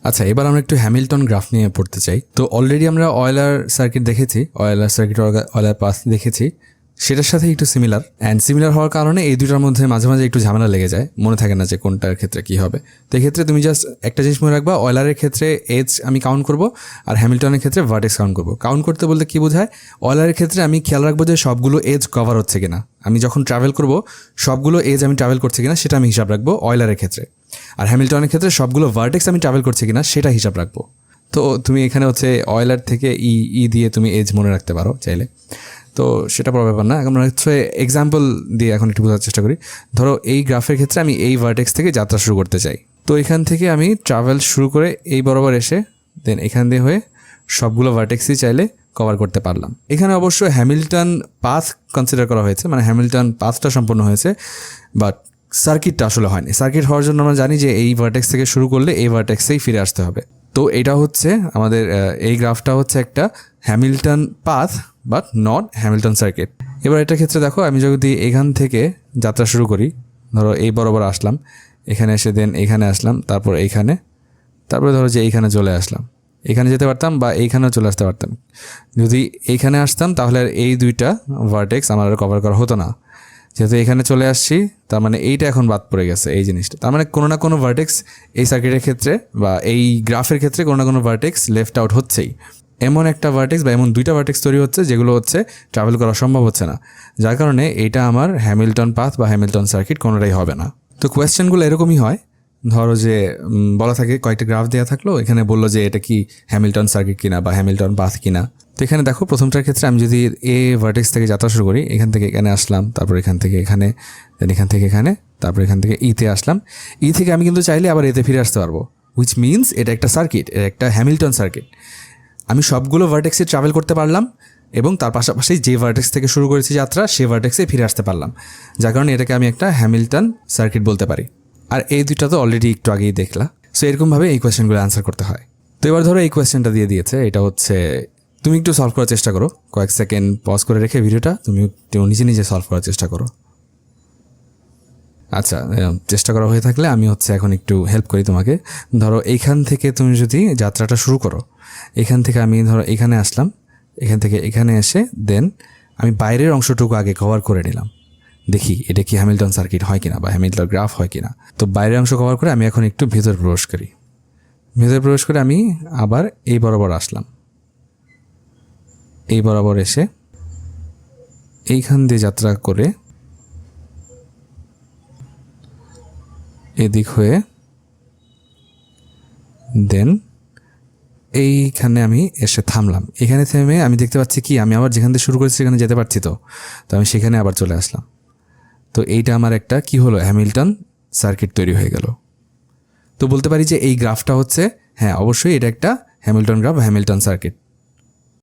আচ্ছা, এবার আমরা একটু হ্যামিল্টন গ্রাফ নিয়ে পড়তে চাই। তো অলরেডি আমরা অয়েলার সার্কিট দেখেছি, অয়েলার পাথ দেখেছি, সেটার সাথে একটু সিমিলার। অ্যান্ড সিমিলার হওয়ার কারণে এই দুটার মধ্যে মাঝে মাঝে একটু ঝামেলা লেগে যায়, মনে থাকে না যে কোনটার ক্ষেত্রে কী হবে। তো এক্ষেত্রে তুমি জাস্ট একটা জিনিস মনে রাখবা, অয়েলারের ক্ষেত্রে এজ আমি কাউন্ট করব, আর হ্যামিল্টনের ক্ষেত্রে ভার্টেক্স কাউন্ট করব। কাউন্ট করতে বলতে কী বোঝায়, অয়েলারের ক্ষেত্রে আমি খেয়াল রাখবো যে সবগুলো এজ কভার হচ্ছে কিনা, আমি যখন ট্রাভেল করব সবগুলো এজ আমি ট্রাভেল করছি কিনা সেটা আমি হিসাব রাখবো অয়েলারের ক্ষেত্রে। আর হ্যামিল্টনের ক্ষেত্রে সবগুলো ভার্টেক্স আমি ট্রাভেল করছি কিনা সেটা হিসাব রাখবো। তো তুমি এখানে হচ্ছে অয়েলার থেকে ই দিয়ে তুমি এজ মনে রাখতে পারো চাইলে, তো সেটা বড় ব্যাপার না। আমরা হচ্ছে এক্সাম্পল দিয়ে এখন একটু বোঝার চেষ্টা করি। ধরো এই গ্রাফের ক্ষেত্রে আমি এই ভার্টেক্স থেকে যাত্রা শুরু করতে চাই, তো এখান থেকে আমি ট্রাভেল শুরু করে এই বরাবর এসে দেন এখান দিয়ে হয়ে সবগুলো ভার্টেক্সই চাইলে কভার করতে পারলাম। এখানে অবশ্য হ্যামিল্টন পাথ কনসিডার করা হয়েছে, মানে হ্যামিল্টন পাথটা সম্পূর্ণ হয়েছে, বাট সার্কিটটা আসলে হয়নি। সার্কিট হওয়ার জন্য আমরা জানি যে এই ভার্টেক্স থেকে শুরু করলে এই ভার্টেক্সেই ফিরে আসতে হবে। তো এটা হচ্ছে আমাদের এই গ্রাফটা হচ্ছে একটা Hamilton path but not Hamilton circuit. এবার এটার ক্ষেত্রে দেখো, আমি যদি এখান থেকে যাত্রা শুরু করি, ধরো এই বরাবর আসলাম, এখানে এসে দেন এখানে আসলাম, তারপর এইখানে, তারপরে ধরো যে এইখানে চলে আসলাম, এখানে যেতে পারতাম বা এইখানেও চলে আসতে পারতাম। যদি এইখানে আসতাম তাহলে আর এই দুইটা ভার্টেক্স আমার আর কভার করা হতো না। যেহেতু এখানে চলে আসছি, তার মানে এইটা এখন বাদ পড়ে গেছে, এই জিনিসটা। তার মানে কোনো না কোনো ভার্টেক্স এই সার্কিটের ক্ষেত্রে বা এই গ্রাফের ক্ষেত্রে কোনো না কোনো ভার্টেক্স লেফট আউট হচ্ছেই। এমন একটা ভার্টেক্স বা এমন দুইটা ভার্টেক্স তৈরি হচ্ছে যেগুলো হচ্ছে ট্রাভেল করা সম্ভব হচ্ছে না, যার কারণে এইটা আমার হ্যামিল্টন পাথ বা হ্যামিল্টন সার্কিট কোনোটাই হবে না। তো কোয়েশ্চেনগুলো এরকমই হয়, ধরো যে বলা থাকে কয়েকটা গ্রাফ দেওয়া থাকলো, এখানে বললো যে এটা কি হ্যামিল্টন সার্কিট কিনা বা হ্যামিল্টন পাথ কিনা। তো এখানে দেখো প্রথমটার ক্ষেত্রে আমি যদি এ ভার্টেক্স থেকে যাত্রা শুরু করি, এখান থেকে এখানে আসলাম, তারপর এখান থেকে এখানে, দেন এখান থেকে এখানে, তারপর এখান থেকে ইতে আসলাম। ই থেকে আমি কিন্তু চাইলে আবার এতে ফিরে আসতে পারবো, হুইচ মিনস এটা একটা সার্কিট, এটা একটা হ্যামিল্টন সার্কিট। আমি সবগুলো ভার্টেক্সে ট্রাভেল করতে পারলাম এবং তার পাশাপাশি যে ভার্টেক্স থেকে শুরু করেছি যাত্রা সে ভার্টেক্সে ফিরে আসতে পারলাম, যার কারণে এটাকে আমি একটা হ্যামিল্টন সার্কিট বলতে পারি। আর এই দুইটা তো অলরেডি একটু আগেই দেখলা। সো এরকমভাবে এই কোয়েশ্চেনগুলো অ্যান্সার করতে হয়। তো এবার ধরো এই কোয়েশ্চেনটা দিয়ে দিয়েছে, এটা হচ্ছে তুমি একটু সলভ করার চেষ্টা করো, কয়েক সেকেন্ড পজ করে রেখে ভিডিওটা তুমি নিজে নিজে সলভ করার চেষ্টা করো। আচ্ছা, চেষ্টা করা হয়ে থাকলে আমি হচ্ছে এখন একটু হেল্প করি তোমাকে। ধরো এইখান থেকে তুমি যদি যাত্রাটা শুরু করো, এখান থেকে আমি ধরো এখানে আসলাম, এখান থেকে এখানে এসে দেন আমি বাইরের অংশটুকু আগে কভার করে নিলাম, দেখি এটা কি হ্যামিল্টন সার্কিট হয় কিনা বা হ্যামিল্টন গ্রাফ হয় কিনা। তো বাইরের অংশ কভার করে আমি এখন একটু ভেতর প্রবেশ করি। ভেতর প্রবেশ করে আমি আবার এই বরাবর আসলাম, এই বরাবর এসে এইখান দিয়ে যাত্রা করে এদিক হয়ে দেন এইখানে আমি এসে থামলাম। এখানে থেমে আমি দেখতে পাচ্ছি কি আমি আবার যেখান থেকে শুরু করেছি সেখানে যেতে পারছি, তো আমি সেখানে আবার চলে আসলাম। তো এইটা আমার একটা কি হলো, হ্যামিল্টন সার্কিট তৈরি হয়ে গেল। তো বলতে পারি যে এই গ্রাফটা হচ্ছে, হ্যাঁ অবশ্যই এটা একটা হ্যামিল্টন গ্রাফ, হ্যামিল্টন সার্কিট।